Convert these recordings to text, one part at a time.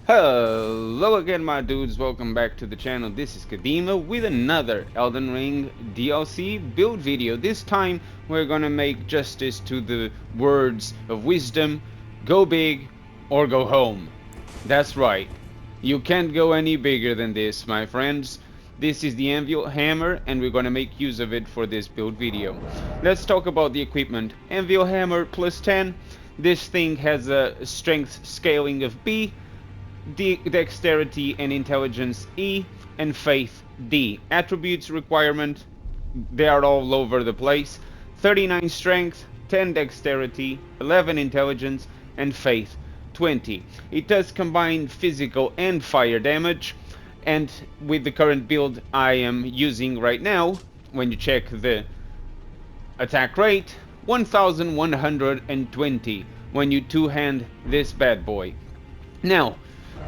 Hello again, my dudes, welcome back to the channel. This is Kadima with another Elden Ring DLC build video. This time we're gonna make justice to the words of wisdom: go big or go home. That's right, you can't go any bigger than this, my friends. This is the Anvil Hammer and we're gonna make use of it for this build video. Let's talk about the equipment. Anvil Hammer plus 10. This thing has a strength scaling of B, dexterity and intelligence E, and faith D. Attributes requirement, they are all over the place: 39 strength, 10 dexterity, 11 intelligence, and faith 20. It does combine physical and fire damage, and with the current build I am using right now, when you check the attack rate, 1120 when you two-hand this bad boy. Now,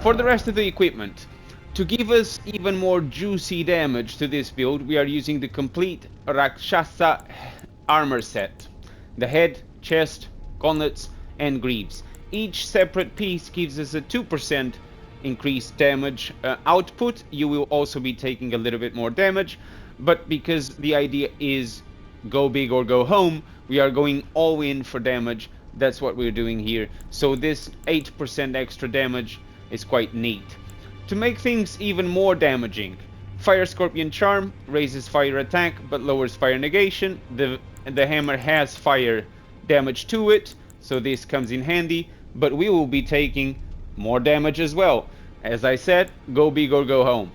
for the rest of the equipment, to give us even more juicy damage to this build, we are using the complete Rakshasa armor set. The head, chest, gauntlets, and greaves. Each separate piece gives us a 2% increased damage output. You will also be taking a little bit more damage, but because the idea is go big or go home, we are going all in for damage. That's what we're doing here. So this 8% extra damage is quite neat. To make things even more damaging, Fire Scorpion Charm raises fire attack but lowers fire negation. The hammer has fire damage to it, so this comes in handy, but we will be taking more damage as well. As I said, go big or go home.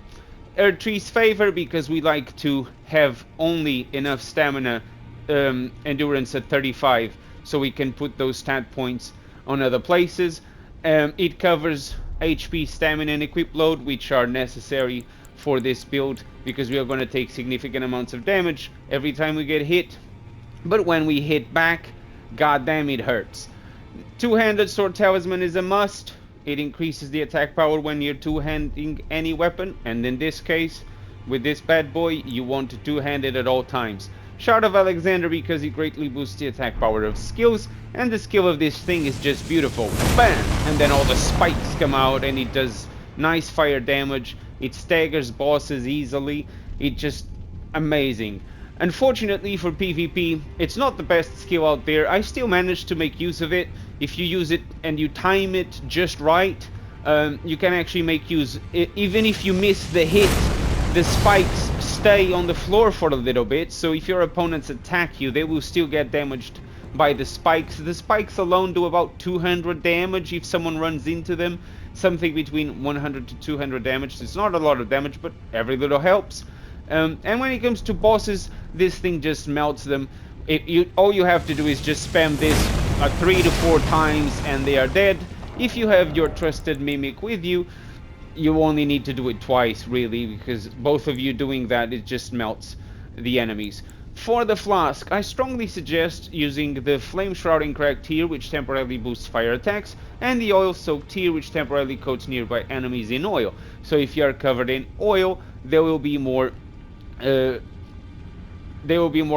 Erdtree's Favor, because we like to have only enough stamina, endurance at 35, so we can put those stat points on other places. It covers HP, stamina, and equip load, which are necessary for this build because we are going to take significant amounts of damage every time we get hit. But when we hit back, goddamn, it hurts. Two-handed sword talisman is a must. It increases the attack power when you're two-handing any weapon, and in this case, with this bad boy, you want to two-hand it at all times. Shard of Alexander, because it greatly boosts the attack power of skills, and the skill of this thing is just beautiful. Bam! And then all the spikes come out and it does nice fire damage. It staggers bosses easily. It's just amazing. Unfortunately for PvP, it's not the best skill out there. I still managed to make use of it. If you use it and you time it just right, you can actually make use. Even if you miss the hit, the spikes stay on the floor for a little bit, so if your opponents attack you, they will still get damaged by the spikes. The spikes alone do about 200 damage if someone runs into them, something between 100 to 200 damage. It's not a lot of damage, but every little helps. And when it comes to bosses, this thing just melts them. All you have to do is just spam this 3 to 4 times and they are dead. If you have your trusted mimic with you, you only need to do it twice, really, because both of you doing that, it just melts the enemies. For the flask, I strongly suggest using the Flame Shrouding Crack tier, which temporarily boosts fire attacks, and the Oil Soaked tier, which temporarily coats nearby enemies in oil. So if you are covered in oil, they will be more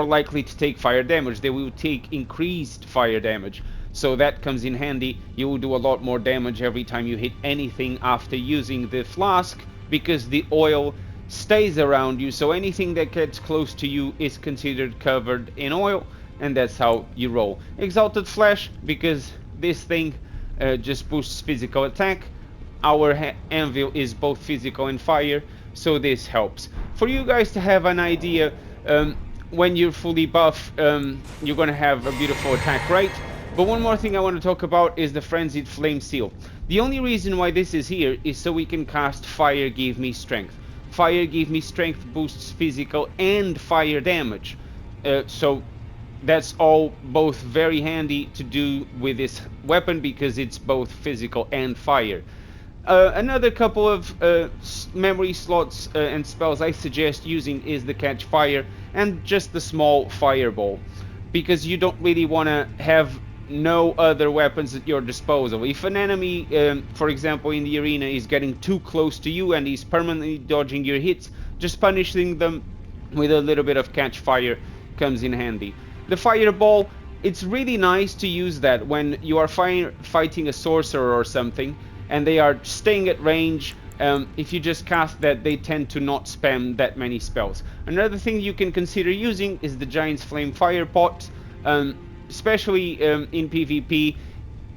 likely to take fire damage. They will take increased fire damage. So that comes in handy. You will do a lot more damage every time you hit anything after using the flask, because the oil stays around you, so anything that gets close to you is considered covered in oil, and that's how you roll. Exalted Flesh, because this thing just boosts physical attack. Our anvil is both physical and fire, so this helps. For you guys to have an idea, when you're fully buff, you're gonna have a beautiful attack rate. But one more thing I want to talk about is the Frenzied Flame Seal. The only reason why this is here is so we can cast Fire Give Me Strength. Fire Give Me Strength boosts physical and fire damage. So that's all both very handy to do with this weapon because it's both physical and fire. Another couple of memory slots and spells I suggest using is the Catch Fire and just the small Fireball, because you don't really want to have no other weapons at your disposal. If an enemy, for example in the arena, is getting too close to you and he's permanently dodging your hits, just punishing them with a little bit of Catch Fire comes in handy. The Fireball, it's really nice to use that when you are fighting a sorcerer or something and they are staying at range. If you just cast that, they tend to not spam that many spells. Another thing you can consider using is the Giant's Flame Fire Pot, especially in PvP.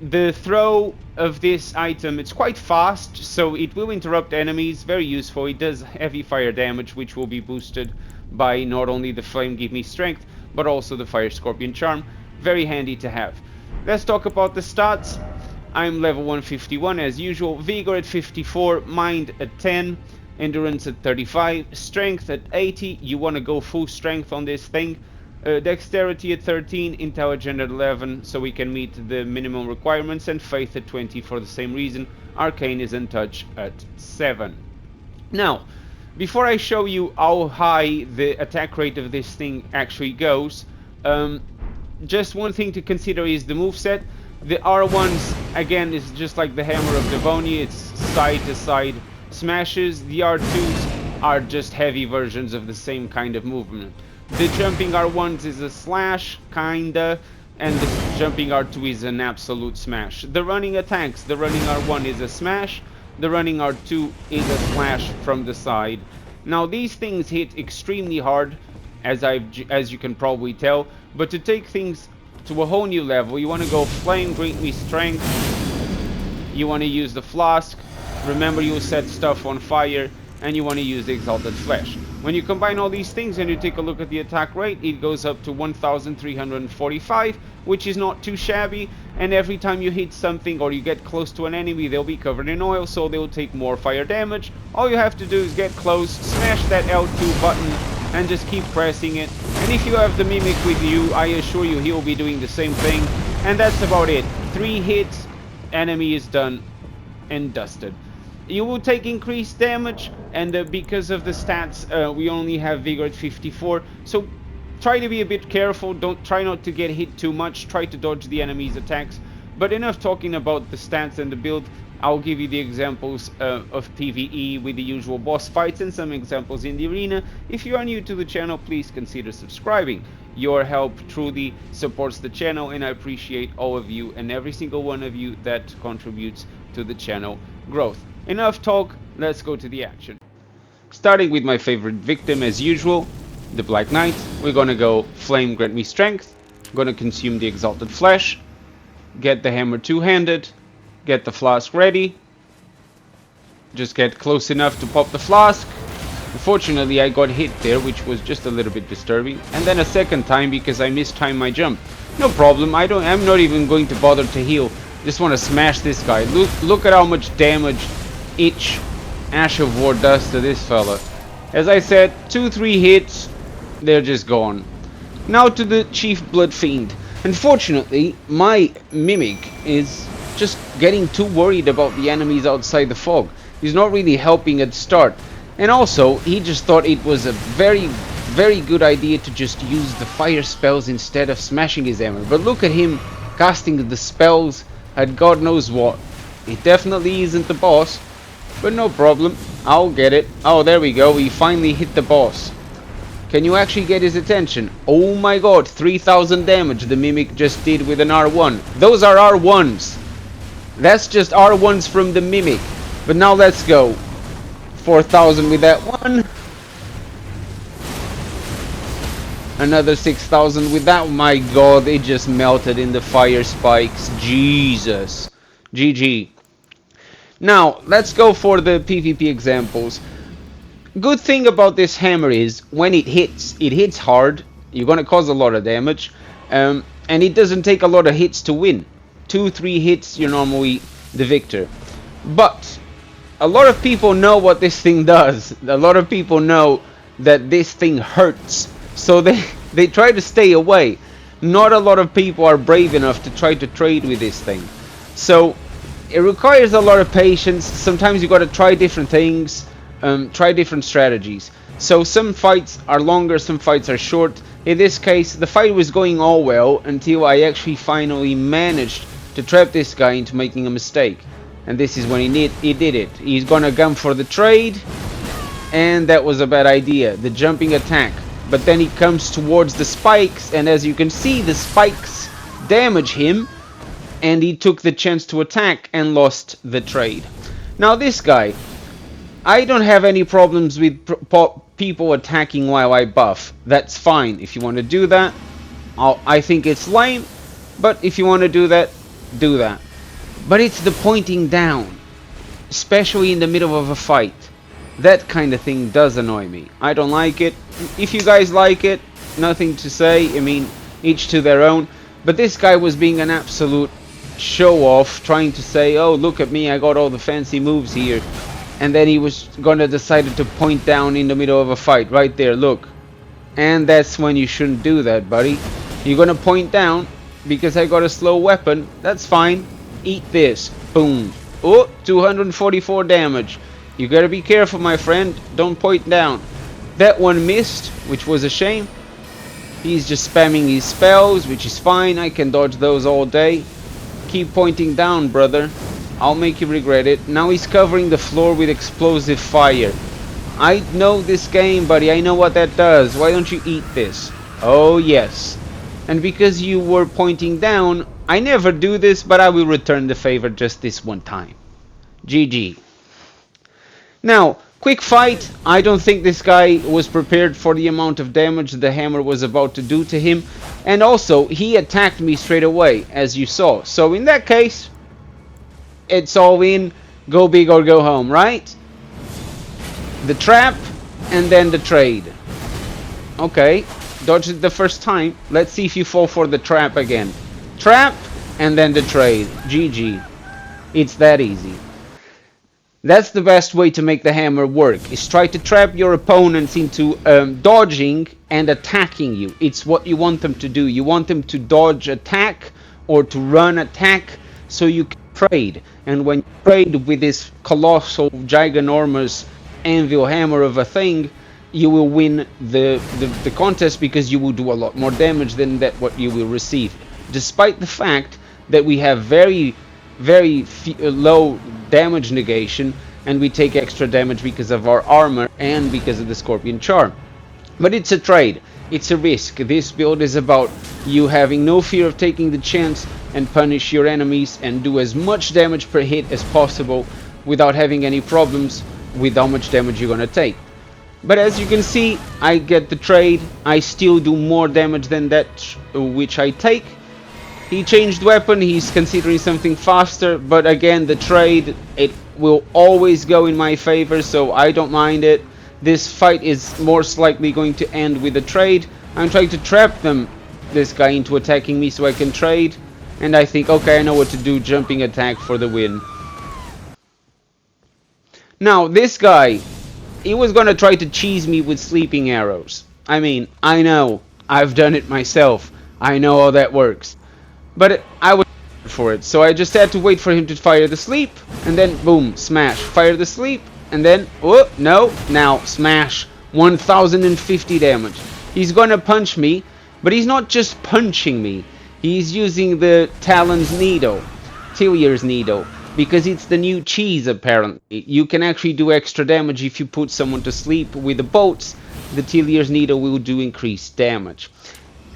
The throw of this item, it's quite fast, so it will interrupt enemies, very useful. It does heavy fire damage, which will be boosted by not only the Flame Give Me Strength, but also the Fire Scorpion Charm. Very handy to have. Let's talk about the stats. I'm level 151 as usual, Vigor at 54, Mind at 10, Endurance at 35, Strength at 80, you want to go full strength on this thing, Dexterity at 13, Intelligence at 11, so we can meet the minimum requirements, and Faith at 20 for the same reason. Arcane is Untouched at 7. Now, before I show you how high the attack rate of this thing actually goes, just one thing to consider is the moveset. The R1s, again, is just like the Hammer of Doom, it's side-to-side smashes. The R2s are just heavy versions of the same kind of movement. The jumping R1s is a slash, kinda, and the jumping R2 is an absolute smash. The running attacks, the running R1 is a smash, the running R2 is a slash from the side. Now these things hit extremely hard, as you can probably tell, but to take things to a whole new level, you want to go Flame, Grant Me Strength, you want to use the Flask, remember you set stuff on fire, and you want to use the Exalted Flesh. When you combine all these things and you take a look at the attack rate, it goes up to 1345, which is not too shabby, and every time you hit something or you get close to an enemy, they'll be covered in oil, so they'll take more fire damage. All you have to do is get close, smash that L2 button, and just keep pressing it. And if you have the Mimic with you, I assure you he'll be doing the same thing. And that's about it. 3 hits, enemy is done and dusted. You will take increased damage, and because of the stats, we only have Vigor at 54, so try to be a bit careful. Try not to get hit too much, try to dodge the enemy's attacks. But enough talking about the stats and the build. I'll give you the examples of PvE with the usual boss fights and some examples in the arena. If you are new to the channel, please consider subscribing. Your help truly supports the channel, and I appreciate all of you and every single one of you that contributes to the channel growth. Enough talk, let's go to the action. Starting with my favorite victim as usual, the Black Knight. We're gonna go Flame, Grant Me Strength, gonna consume the Exalted Flesh, get the Hammer two-handed, get the Flask ready, just get close enough to pop the Flask. Unfortunately I got hit there, which was just a little bit disturbing, and then a second time because I mistimed my jump. No problem, I'm not even going to bother to heal, just want to smash this guy. Look at how much damage each Ash of War does to this fella. As I said, 2-3 hits, they're just gone. Now to the Chief Blood Fiend. Unfortunately, my Mimic is just getting too worried about the enemies outside the fog. He's not really helping at start. And also, he just thought it was a very good idea to just use the fire spells instead of smashing his hammer. But look at him casting the spells at God knows what. It definitely isn't the boss. But no problem, I'll get it. Oh, there we go, we finally hit the boss. Can you actually get his attention? Oh my god, 3000 damage the Mimic just did with an R1. Those are R1s. That's just R1s from the Mimic. But now let's go. 4000 with that one. Another 6000 with that. My god, it just melted in the fire spikes. Jesus. GG. Now, let's go for the PvP examples. Good thing about this hammer is, when it hits hard. You're gonna cause a lot of damage. And it doesn't take a lot of hits to win. 2-3 hits, you're normally the victor. But a lot of people know what this thing does. A lot of people know that this thing hurts. So they try to stay away. Not a lot of people are brave enough to try to trade with this thing. So it requires a lot of patience. Sometimes you got to try different things, try different strategies. So some fights are longer, some fights are short. In this case, the fight was going all well until I actually finally managed to trap this guy into making a mistake. And this is when he did it. He's gonna gun for the trade, and that was a bad idea. The jumping attack. But then he comes towards the spikes, and as you can see, the spikes damage him. and he took the chance to attack and lost the trade. Now this guy, I don't have any problems with people attacking while I buff. That's fine. If you want to do that, I think it's lame, but if you want to do that, do that. But it's the pointing down, especially in the middle of a fight. That kind of thing does annoy me. I don't like it. If you guys like it, nothing to say. I mean, each to their own. But this guy was being an absolute show-off, trying to say, oh, look at me, I got all the fancy moves here. And then he was gonna decide to point down in the middle of a fight, right there, look. And that's when you shouldn't do that, buddy. You're gonna point down, because I got a slow weapon, that's fine. Eat this. Boom. Oh, 244 damage. You gotta be careful, my friend. Don't point down. That one missed, which was a shame. He's just spamming his spells, which is fine. I can dodge those all day. Keep pointing down, brother. I'll make you regret it. Now he's covering the floor with explosive fire. I know this game, buddy. I know what that does. Why don't you eat this? Oh, yes. And because you were pointing down, I never do this, but I will return the favor just this one time. GG. Now, quick fight. I don't think this guy was prepared for the amount of damage the hammer was about to do to him. And also, he attacked me straight away, as you saw. So in that case, it's all in, go big or go home, right? The trap, and then the trade. Okay, dodged it the first time. Let's see if you fall for the trap again. Trap, and then the trade. GG. It's that easy. That's the best way to make the hammer work, is try to trap your opponents into dodging and attacking you. It's what you want them to do. You want them to dodge attack or to run attack so you can trade. And when you trade with this colossal, giganormous Anvil Hammer of a thing, you will win the contest because you will do a lot more damage than that what you will receive. Despite the fact that we have very low damage negation and we take extra damage because of our armor and because of the Scorpion Charm. But it's a trade, it's a risk. This build is about you having no fear of taking the chance and punish your enemies and do as much damage per hit as possible without having any problems with how much damage you're gonna take. But as you can see, I get the trade. I still do more damage than that which I take. He changed weapon, he's considering something faster, but again, the trade, it will always go in my favor, so I don't mind it. This fight is most likely going to end with a trade. I'm trying to trap this guy into attacking me so I can trade, and I think, okay, I know what to do, jumping attack for the win. Now, this guy, he was gonna try to cheese me with sleeping arrows. I mean, I know, I've done it myself, I know how that works. But I was for it, so I just had to wait for him to fire the sleep, and then boom, smash, fire the sleep, and then, oh, no, now, smash, 1050 damage. He's gonna punch me, but he's not just punching me, he's using the Talon's Needle, Tilier's Needle, because it's the new cheese apparently. You can actually do extra damage if you put someone to sleep with the bolts. The Tilier's Needle will do increased damage.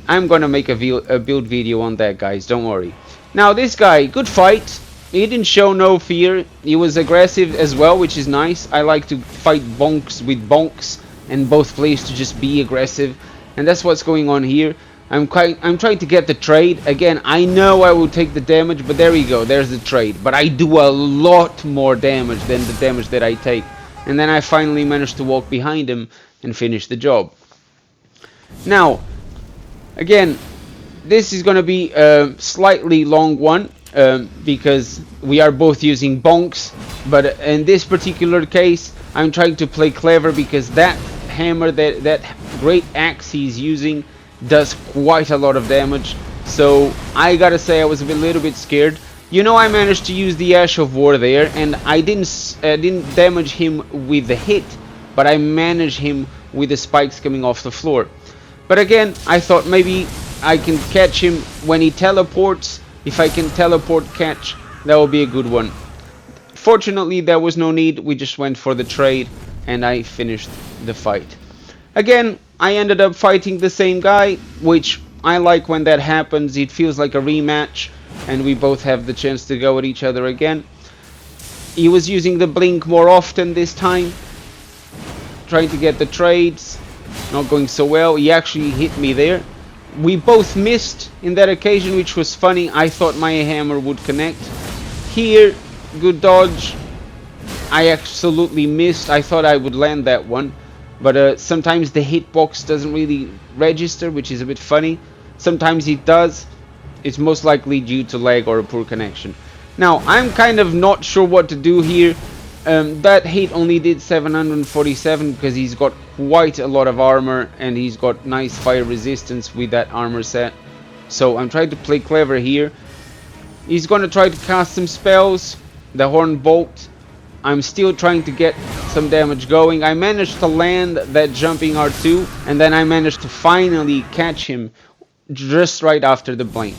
I'm gonna make a build video on that, guys, don't worry. Now this guy, good fight. He didn't show no fear. He was aggressive as well, which is nice. I like to fight bonks with bonks and both players to just be aggressive, and that's what's going on here. I'm trying to get the trade. Again, I know I will take the damage, but there we go, there's the trade. But I do a lot more damage than the damage that I take. And then I finally managed to walk behind him and finish the job. Now, again, this is going to be a slightly long one because we are both using bonks, but in this particular case I'm trying to play clever because that hammer, that great axe he's using does quite a lot of damage. So I gotta say I was a little bit scared. You know, I managed to use the Ash of War there, and I didn't damage him with the hit, but I managed him with the spikes coming off the floor. But again, I thought maybe I can catch him when he teleports. If I can teleport catch, that will be a good one. Fortunately, there was no need. We just went for the trade, and I finished the fight. Again, I ended up fighting the same guy, which I like when that happens. It feels like a rematch. and we both have the chance to go at each other again. He was using the blink more often this time, trying to get the trades. Not going so well. He actually hit me there. We both missed in that occasion, which was funny. I thought my hammer would connect. Here, good dodge. I absolutely missed. I thought I would land that one, but sometimes the hitbox doesn't really register, which is a bit funny. Sometimes it does. It's most likely due to lag or a poor connection. Now, I'm kind of not sure what to do here. That hit only did 747 because he's got quite a lot of armor and he's got nice fire resistance with that armor set. So I'm trying to play clever here. He's gonna try to cast some spells. The Horn Bolt. I'm still trying to get some damage going. I managed to land that jumping R2 and then I managed to finally catch him just right after the blink.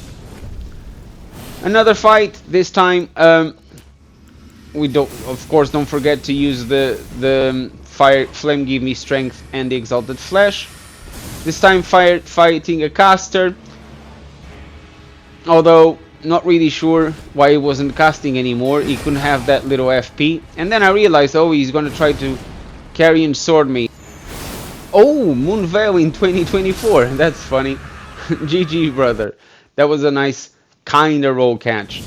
Another fight. This time we don't, of course, don't forget to use the fire flame give me strength and the exalted flash. This time fighting a caster, although not really sure why he wasn't casting anymore. He couldn't have that little FP, and then I realized, oh, he's gonna try to carry and sword me. Oh, Moonveil in 2024. That's funny. GG, brother. That was a nice kinda roll catch.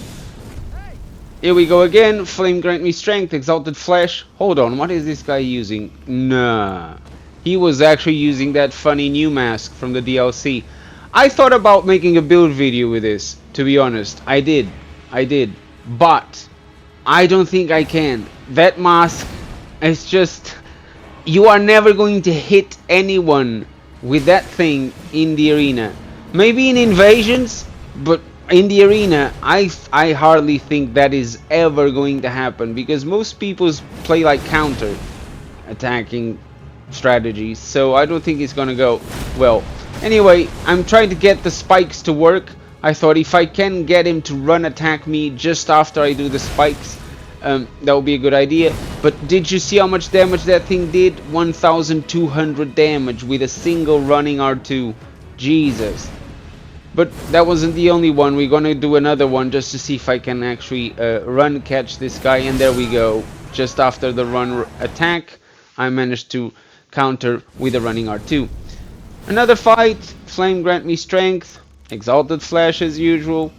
Here we go again. Flame grant me strength, exalted flash. Hold on, what is this guy using? Nah. He was actually using that funny new mask from the DLC. I thought about making a build video with this, to be honest. I did. But I don't think I can. That mask is just... You are never going to hit anyone with that thing in the arena. Maybe in invasions, but in the arena, I hardly think that is ever going to happen, because most people play like counter attacking strategies, so I don't think it's gonna go well. Anyway, I'm trying to get the spikes to work. I thought if I can get him to run attack me just after I do the spikes, that would be a good idea. But did you see how much damage that thing did? 1200 damage with a single running R2. Jesus. But that wasn't the only one. We're gonna do another one just to see if I can actually run catch this guy, and there we go. Just after the run attack, I managed to counter with a running R2. Another fight. Flame grant me strength, exalted flash as usual.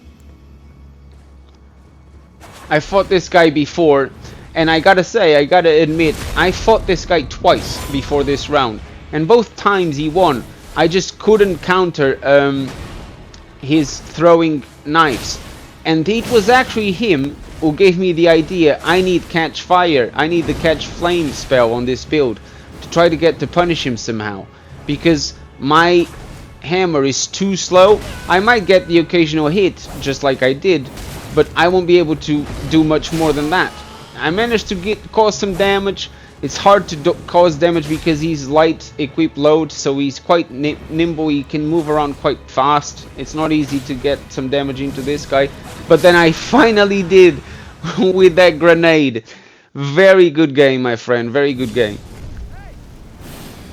I fought this guy before, and I gotta say, I gotta admit, I fought this guy twice before this round, and both times he won. I just couldn't counter his throwing knives, and it was actually him who gave me the idea. I need catch fire, I need the catch flame spell on this build to try to get to punish him somehow, because my hammer is too slow. I might get the occasional hit just like I did, but I won't be able to do much more than that. I managed to cause some damage. It's hard to cause damage because he's light equip load, so he's quite nimble. He can move around quite fast. It's not easy to get some damage into this guy, but then I finally did with that grenade. Very good game, my friend, very good game.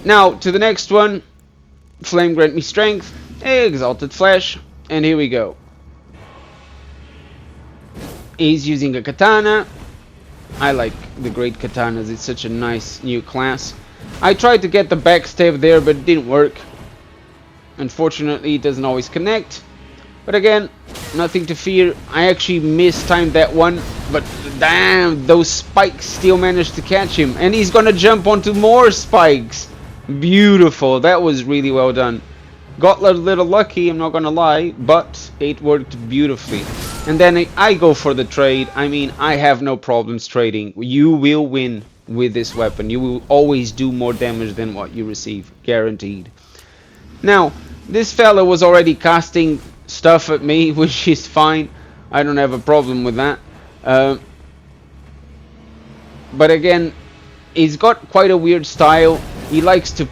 Now to the next one. Flame grant me strength, exalted flash, and here we go. He's using a katana. I like the great katanas, it's such a nice new class. I tried to get the backstab there, but it didn't work. Unfortunately, it doesn't always connect. But again, nothing to fear. I actually mistimed that one, but damn, those spikes still managed to catch him. And he's gonna jump onto more spikes. Beautiful, that was really well done. Got a little lucky, I'm not gonna lie, but it worked beautifully. And then I go for the trade. I mean, I have no problems trading. You will win with this weapon. You will always do more damage than what you receive, guaranteed. Now, this fella was already casting stuff at me, which is fine. I don't have a problem with that. But again, he's got quite a weird style. He likes to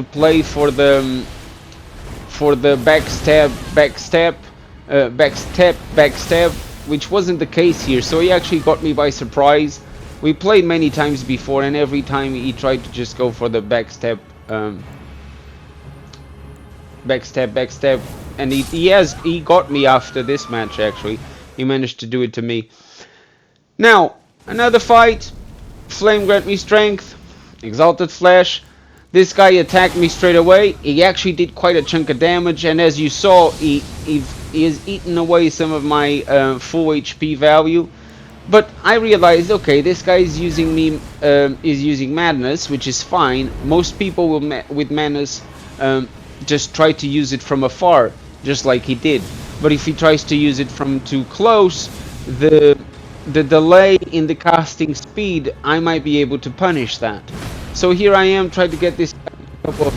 play for the backstab, which wasn't the case here. So he actually got me by surprise. We played many times before, and every time he tried to just go for the backstab, and he got me after this match. Actually, he managed to do it to me. Now another fight. Flame grant me strength. Exalted flesh. This guy attacked me straight away. He actually did quite a chunk of damage, and as you saw, he has eaten away some of my full HP value. But I realized, okay, this guy is using madness, which is fine. Most people with madness just try to use it from afar, just like he did. But if he tries to use it from too close, the delay in the casting speed, I might be able to punish that. So here I am trying to get this couple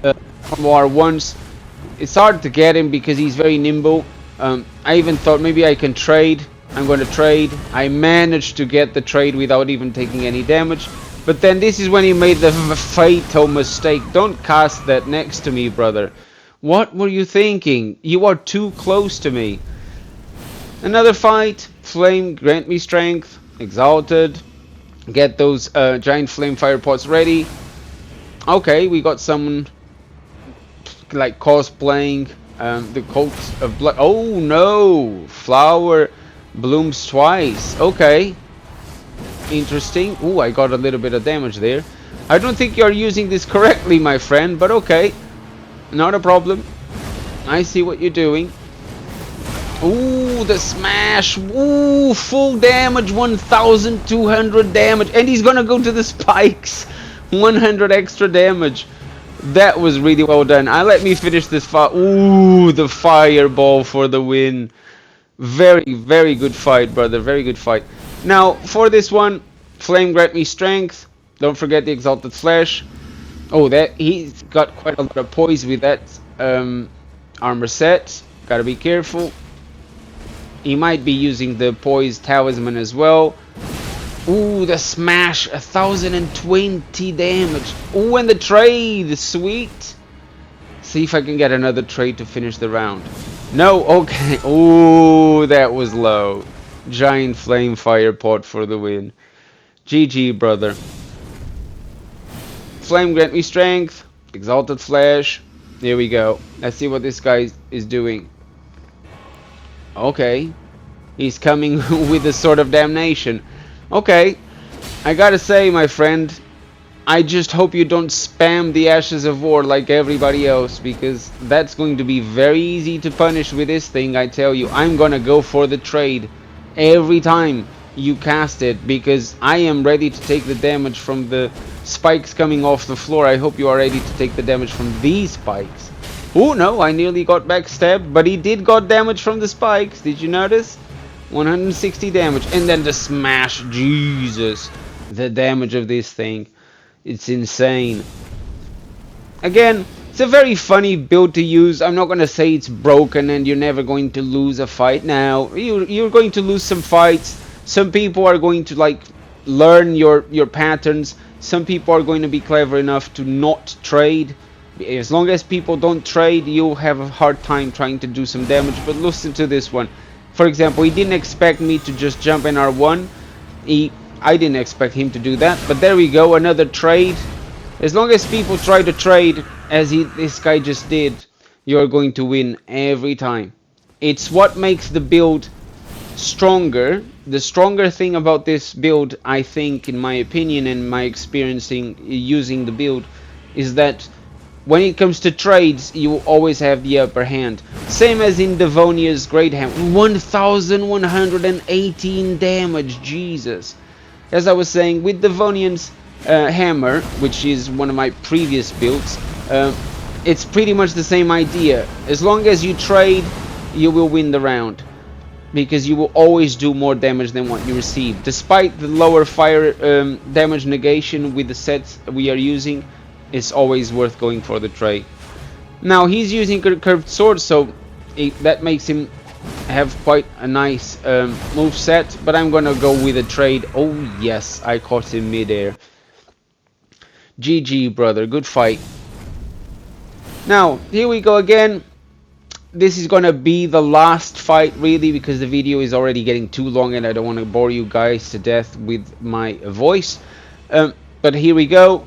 of R1s. It's hard to get him because he's very nimble. I even thought maybe I can trade. I'm going to trade. I managed to get the trade without even taking any damage. But then this is when he made the fatal mistake. Don't cast that next to me, brother. What were you thinking? You are too close to me. Another fight. Flame, grant me strength. Exalted. Get those giant flame fire pots ready. Okay, we got someone like cosplaying the cult of blood. Oh no! Flower blooms twice. Okay. Interesting. Ooh, I got a little bit of damage there. I don't think you're using this correctly, my friend, but okay. Not a problem. I see what you're doing. Ooh, the smash. Ooh, full damage, 1200 damage. And he's gonna go to the spikes. 100 extra damage. That was really well done. Let me finish this fight. Ooh, the fireball for the win. Very, very good fight, brother. Very good fight. Now, for this one, Flame grant me strength. Don't forget the Exalted Flesh. Oh, he's got quite a lot of poise with that armor set. Gotta be careful. He might be using the poise talisman as well. Ooh, the smash, 1020 damage. Ooh, and the trade, sweet. See if I can get another trade to finish the round. No, okay. Ooh, that was low. Giant flame fire pot for the win. GG, brother. Flame grant me strength. Exalted flesh. Here we go. Let's see what this guy is doing. Okay. He's coming with a sword of damnation. Okay. I gotta say, my friend, I just hope you don't spam the Ashes of War like everybody else, because that's going to be very easy to punish with this thing. I tell you, I'm gonna go for the trade every time you cast it, because I am ready to take the damage from the spikes coming off the floor. I hope you are ready to take the damage from these spikes. Oh no, I nearly got backstabbed, but he did got damage from the spikes. Did you notice? 160 damage, and then the smash. Jesus, the damage of this thing, it's insane. Again, it's a very funny build to use. I'm not gonna say it's broken and you're never going to lose a fight. Now you're going to lose some fights. Some people are going to like learn your patterns. Some people are going to be clever enough to not trade. As long as people don't trade, you'll have a hard time trying to do some damage. But listen to this one. For example, he didn't expect me to just jump in R1. I didn't expect him to do that. But there we go, another trade. As long as people try to trade, as this guy just did, you're going to win every time. It's what makes the build stronger. The stronger thing about this build, I think, in my opinion and my experiencing using the build, is that when it comes to trades, you will always have the upper hand. Same as in Devonia's Great Hammer. 1118 damage, Jesus. As I was saying, with Devonian's hammer, which is one of my previous builds, it's pretty much the same idea. As long as you trade, you will win the round, because you will always do more damage than what you receive. Despite the lower fire damage negation with the sets we are using, it's always worth going for the trade. Now he's using a curved sword, so that makes him have quite a nice move set, but I'm gonna go with a trade. Oh yes, I caught him midair. GG, brother, good fight. Now here we go again. This is gonna be the last fight, really, because the video is already getting too long and I don't want to bore you guys to death with my voice. But here we go.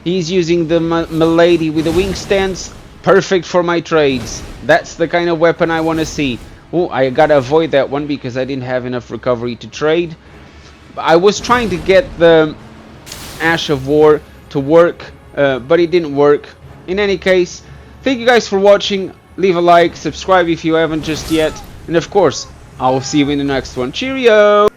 He's using the milady with the wing stance. Perfect for my trades. That's the kind of weapon I want to see. Oh, I gotta avoid that one because I didn't have enough recovery to trade. I was trying to get the Ash of War to work, but it didn't work. In any case, thank you guys for watching. Leave a like, subscribe if you haven't just yet, and of course, I'll see you in the next one. Cheerio!